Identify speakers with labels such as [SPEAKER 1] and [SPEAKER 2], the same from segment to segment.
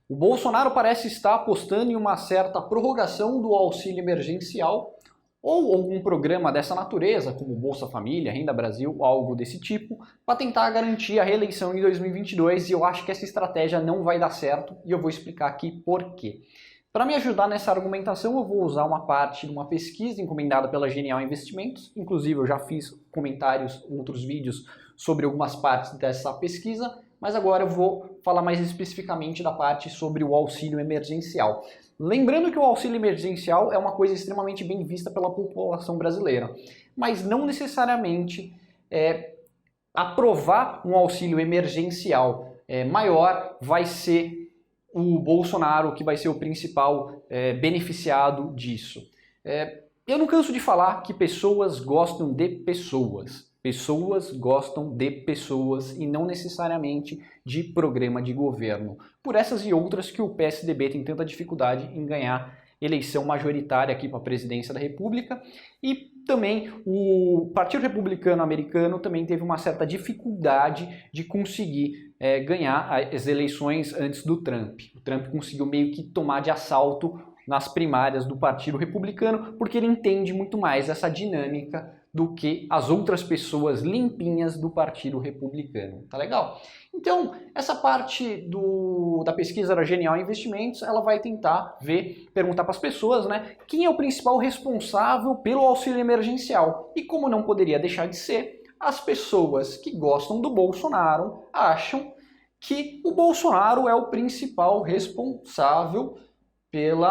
[SPEAKER 1] O Bolsonaro parece estar apostando em uma certa prorrogação do auxílio emergencial ou algum programa dessa natureza, como Bolsa Família, Renda Brasil, algo desse tipo, para tentar garantir a reeleição em 2022, e eu acho que essa estratégia não vai dar certo e eu vou explicar aqui por quê. Para me ajudar nessa argumentação, eu vou usar uma parte de uma pesquisa encomendada pela Genial Investimentos. Inclusive, eu já fiz comentários, outros vídeos sobre algumas partes dessa pesquisa, mas agora eu vou falar mais especificamente da parte sobre o auxílio emergencial. Lembrando que o auxílio emergencial é uma coisa extremamente bem vista pela população brasileira, mas não necessariamente aprovar um auxílio emergencial maior vai ser o Bolsonaro que vai ser o principal beneficiado disso. Eu não canso de falar que pessoas gostam de pessoas. Pessoas gostam de pessoas e não necessariamente de programa de governo. Por essas e outras que o PSDB tem tanta dificuldade em ganhar eleição majoritária aqui para a presidência da República, e também o Partido Republicano Americano também teve uma certa dificuldade de conseguir ganhar as eleições antes do Trump. O Trump conseguiu meio que tomar de assalto nas primárias do Partido Republicano, porque ele entende muito mais essa dinâmica do que as outras pessoas limpinhas do Partido Republicano. Tá legal? Então, essa parte da pesquisa da Genial Investimentos, ela vai tentar perguntar para as pessoas, né, quem é o principal responsável pelo auxílio emergencial. E como não poderia deixar de ser, as pessoas que gostam do Bolsonaro acham que o Bolsonaro é o principal responsável pelo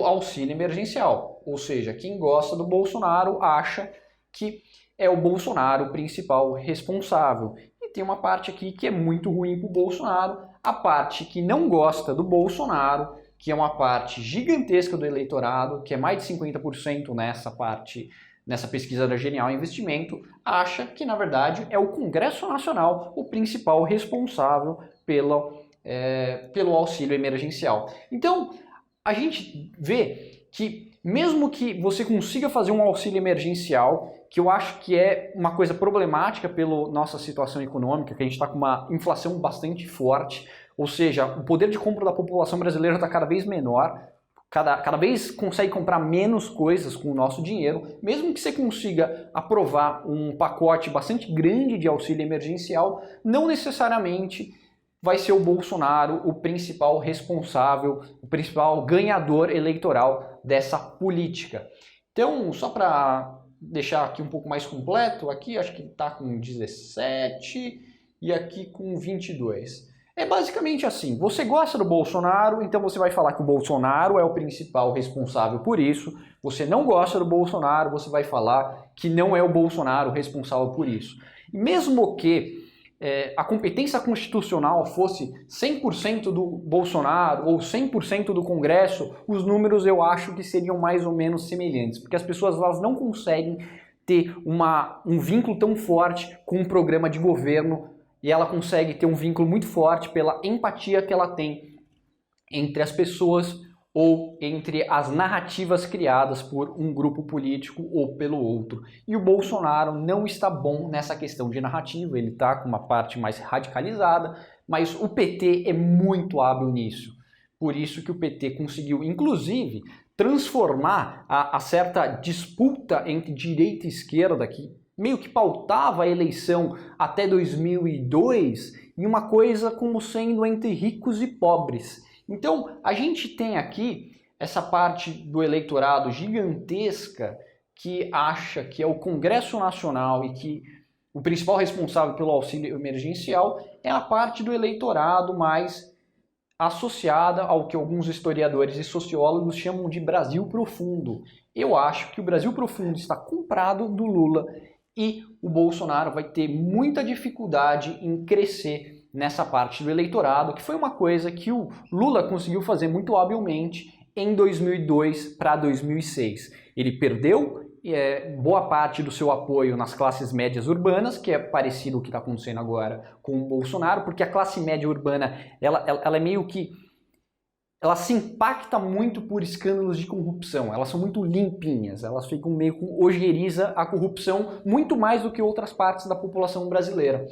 [SPEAKER 1] auxílio emergencial. Ou seja, quem gosta do Bolsonaro acha que é o Bolsonaro o principal responsável. E tem uma parte aqui que é muito ruim para o Bolsonaro, a parte que não gosta do Bolsonaro, que é uma parte gigantesca do eleitorado, que é mais de 50% nessa pesquisa da Genial Investimento, acha que, na verdade, é o Congresso Nacional o principal responsável pelo auxílio emergencial. Então, a gente vê que mesmo que você consiga fazer um auxílio emergencial, que eu acho que é uma coisa problemática pela nossa situação econômica, que a gente está com uma inflação bastante forte, ou seja, o poder de compra da população brasileira está cada vez menor, cada vez consegue comprar menos coisas com o nosso dinheiro, mesmo que você consiga aprovar um pacote bastante grande de auxílio emergencial, não necessariamente vai ser o Bolsonaro o principal responsável, o principal ganhador eleitoral dessa política. Então, só para deixar aqui um pouco mais completo, aqui acho que está com 17 e aqui com 22. É basicamente assim, você gosta do Bolsonaro, então você vai falar que o Bolsonaro é o principal responsável por isso. Você não gosta do Bolsonaro, você vai falar que não é o Bolsonaro o responsável por isso. E mesmo que a competência constitucional fosse 100% do Bolsonaro ou 100% do Congresso, os números eu acho que seriam mais ou menos semelhantes, porque as pessoas elas não conseguem ter um vínculo tão forte com um programa de governo, e ela consegue ter um vínculo muito forte pela empatia que ela tem entre as pessoas ou entre as narrativas criadas por um grupo político ou pelo outro. E o Bolsonaro não está bom nessa questão de narrativa, ele está com uma parte mais radicalizada, mas o PT é muito hábil nisso. Por isso que o PT conseguiu, inclusive, transformar a certa disputa entre direita e esquerda, que meio que pautava a eleição até 2002, em uma coisa como sendo entre ricos e pobres. Então, a gente tem aqui essa parte do eleitorado gigantesca que acha que é o Congresso Nacional e que o principal responsável pelo auxílio emergencial é a parte do eleitorado mais associada ao que alguns historiadores e sociólogos chamam de Brasil profundo. Eu acho que o Brasil profundo está comprado do Lula e o Bolsonaro vai ter muita dificuldade em crescer nessa parte do eleitorado, que foi uma coisa que o Lula conseguiu fazer muito habilmente em 2002 para 2006. Ele perdeu boa parte do seu apoio nas classes médias urbanas, que é parecido o que está acontecendo agora com o Bolsonaro, porque a classe média urbana ela é meio que ela se impacta muito por escândalos de corrupção, elas são muito limpinhas, elas ficam meio com ojeriza a corrupção muito mais do que outras partes da população brasileira.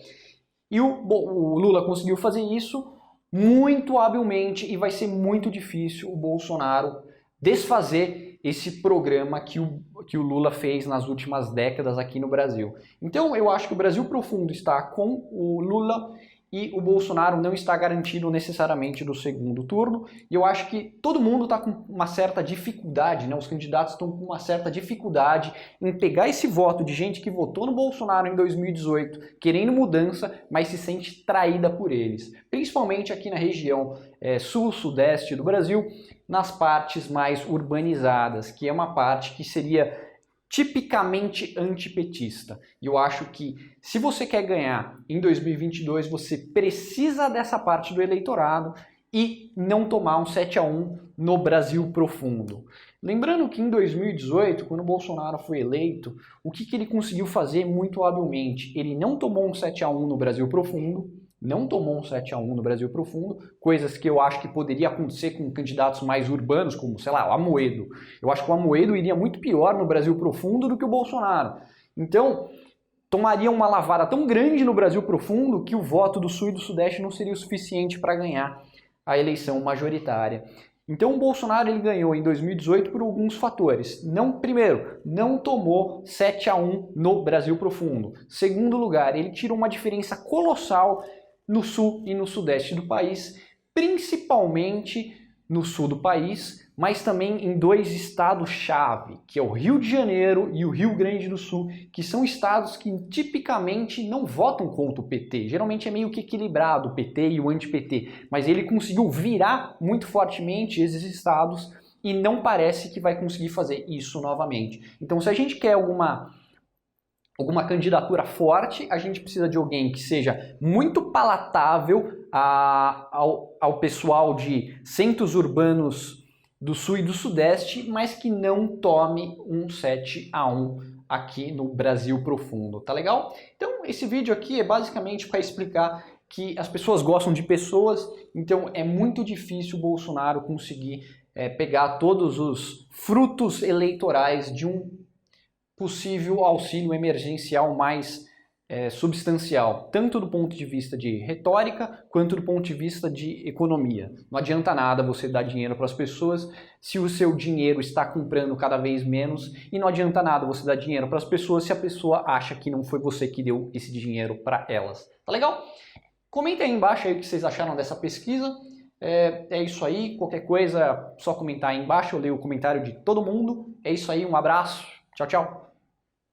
[SPEAKER 1] E o Lula conseguiu fazer isso muito habilmente e vai ser muito difícil o Bolsonaro desfazer esse programa que o Lula fez nas últimas décadas aqui no Brasil. Então eu acho que o Brasil Profundo está com o Lula e o Bolsonaro não está garantido necessariamente do segundo turno. E eu acho que todo mundo está com uma certa dificuldade, né? Os candidatos estão com uma certa dificuldade em pegar esse voto de gente que votou no Bolsonaro em 2018, querendo mudança, mas se sente traída por eles. Principalmente aqui na região sul-sudeste do Brasil, nas partes mais urbanizadas, que é uma parte que seria tipicamente antipetista. E eu acho que se você quer ganhar em 2022, você precisa dessa parte do eleitorado e não tomar um 7-1 no Brasil Profundo. Lembrando que em 2018, quando o Bolsonaro foi eleito, o que ele conseguiu fazer muito habilmente? Ele não tomou um 7-1 no Brasil Profundo, coisas que eu acho que poderia acontecer com candidatos mais urbanos, como, sei lá, o Amoedo. Eu acho que o Amoedo iria muito pior no Brasil Profundo do que o Bolsonaro. Então, tomaria uma lavada tão grande no Brasil Profundo que o voto do Sul e do Sudeste não seria o suficiente para ganhar a eleição majoritária. Então o Bolsonaro ele ganhou em 2018 por alguns fatores. Primeiro, não tomou 7-1 no Brasil Profundo. Segundo lugar, ele tirou uma diferença colossal no sul e no sudeste do país, principalmente no sul do país, mas também em dois estados-chave, que é o Rio de Janeiro e o Rio Grande do Sul, que são estados que tipicamente não votam contra o PT. Geralmente é meio que equilibrado o PT e o anti-PT, mas ele conseguiu virar muito fortemente esses estados e não parece que vai conseguir fazer isso novamente. Então, se a gente quer alguma candidatura forte, a gente precisa de alguém que seja muito palatável ao pessoal de centros urbanos do Sul e do Sudeste, mas que não tome um 7-1 aqui no Brasil Profundo, tá legal? Então esse vídeo aqui é basicamente para explicar que as pessoas gostam de pessoas, então é muito difícil o Bolsonaro conseguir pegar todos os frutos eleitorais de um possível auxílio emergencial mais substancial, tanto do ponto de vista de retórica, quanto do ponto de vista de economia. Não adianta nada você dar dinheiro para as pessoas se o seu dinheiro está comprando cada vez menos, e não adianta nada você dar dinheiro para as pessoas se a pessoa acha que não foi você que deu esse dinheiro para elas. Tá legal? Comenta aí embaixo aí o que vocês acharam dessa pesquisa. É isso aí, qualquer coisa, só comentar aí embaixo, eu leio o comentário de todo mundo. É isso aí, um abraço, tchau, tchau.